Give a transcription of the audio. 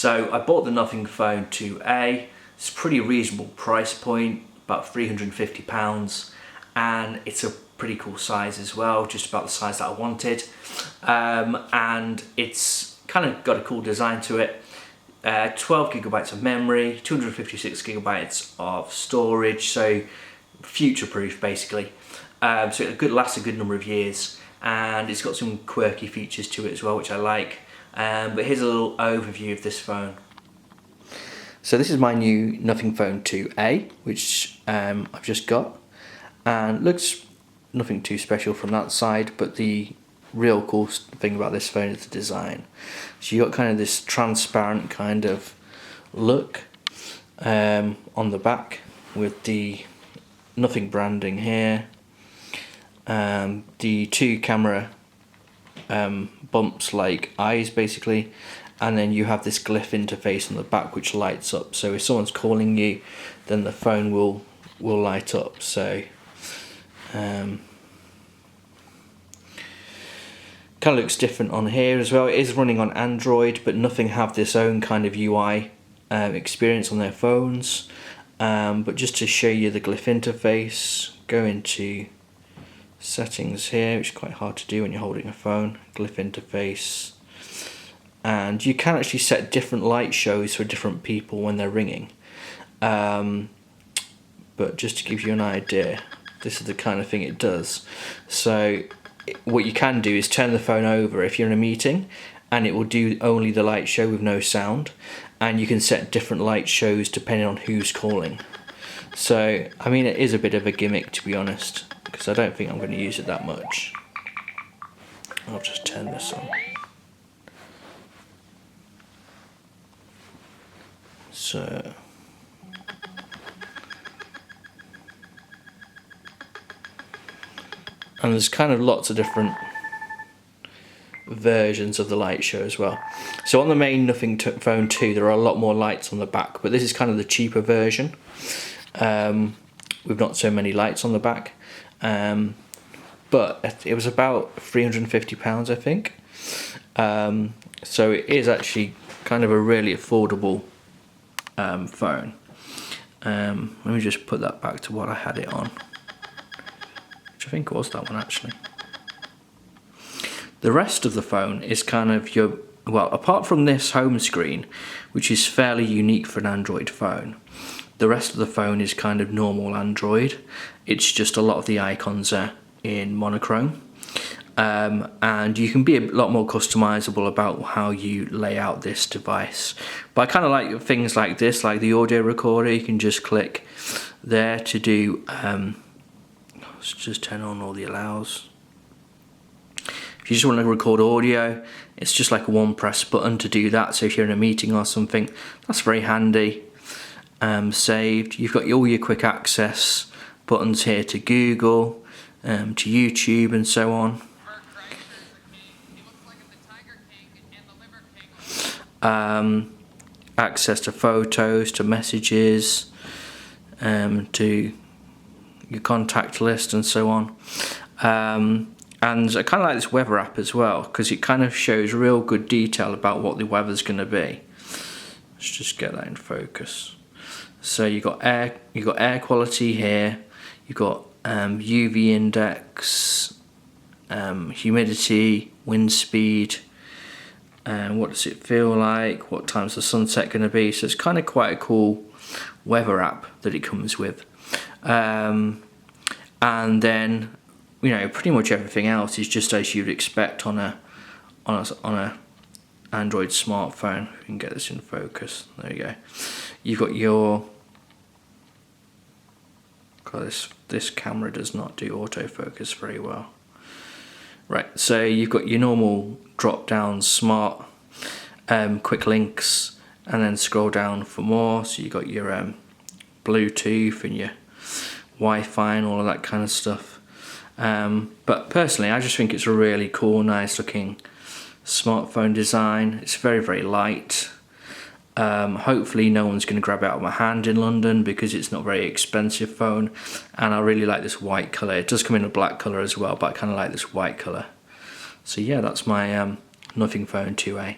So I bought the Nothing Phone 2A. It's a pretty reasonable price point, about £350, and it's a pretty cool size as well, just about the size that I wanted. And it's kind of got a cool design to it. 12 gigabytes of memory, 256 gigabytes of storage, so future-proof basically. So it lasts a good number of years, and it's got some quirky features to it as well, which I like. But here's a little overview of this phone. So this is my new Nothing Phone 2A, which I've just got, and looks nothing too special from that side, but the real cool thing about this phone is the design. So you got kind of this transparent kind of look on the back with the Nothing branding here, the two camera bumps like eyes basically, and then you have this glyph interface on the back which lights up, so if someone's calling you then the phone will light up. So kind of looks different on here as well. It is running on Android, but Nothing have this own kind of UI experience on their phones. But just to show you the glyph interface, go into settings here, which is quite hard to do when you're holding a phone. Glyph interface, and you can actually set different light shows for different people when they're ringing. But just to give you an idea, this is the kind of thing it does. So what you can do is turn the phone over if you're in a meeting, and it will do only the light show with no sound, and you can set different light shows depending on who's calling. So I mean, it is a bit of a gimmick, to be honest, because I don't think I'm going to use it that much. I'll just turn this on. So and there's kind of lots of different versions of the light show as well. So on the main Nothing Phone 2 there are a lot more lights on the back, but this is kind of the cheaper version with not so many lights on the back. But it was about £350 I think. So it is actually kind of a really affordable phone. Let me just put that back to what I had it on, which I think was that one actually. The rest of the phone is kind of your, well, apart from this home screen, which is fairly unique for an Android phone, the rest of the phone is kind of normal Android. It's just a lot of the icons are in monochrome. And you can be a lot more customizable about how you lay out this device. But I kind of like things like this, like the audio recorder. You can just click there to do, let's just turn on all the allows. If you just want to record audio, it's just like a one press button to do that. So if you're in a meeting or something, that's very handy. Saved. You've got all your quick access buttons here to Google, to YouTube and so on. Access to photos, to messages, to your contact list and so on. And I kind of like this weather app as well, because it kind of shows real good detail about what the weather's going to be. Let's just get that in focus. So you got air quality here. You've got UV index, humidity, wind speed, and what does it feel like? What time's the sunset going to be? So it's kind of quite a cool weather app that it comes with. And then, you know, pretty much everything else is just as you'd expect on a Android smartphone. If we can get this in focus, there you go. You've got your, God, this camera does not do autofocus very well. Right, so you've got your normal drop down smart quick links, and then scroll down for more. So you've got your Bluetooth and your Wi-Fi and all of that kind of stuff. But personally, I just think it's a really cool, nice looking smartphone design. It's very, very light. Hopefully no one's going to grab it out of my hand in London, because it's not a very expensive phone, and I really like this white colour. It does come in a black colour as well, but I kind of like this white colour. So yeah, that's my Nothing Phone 2A.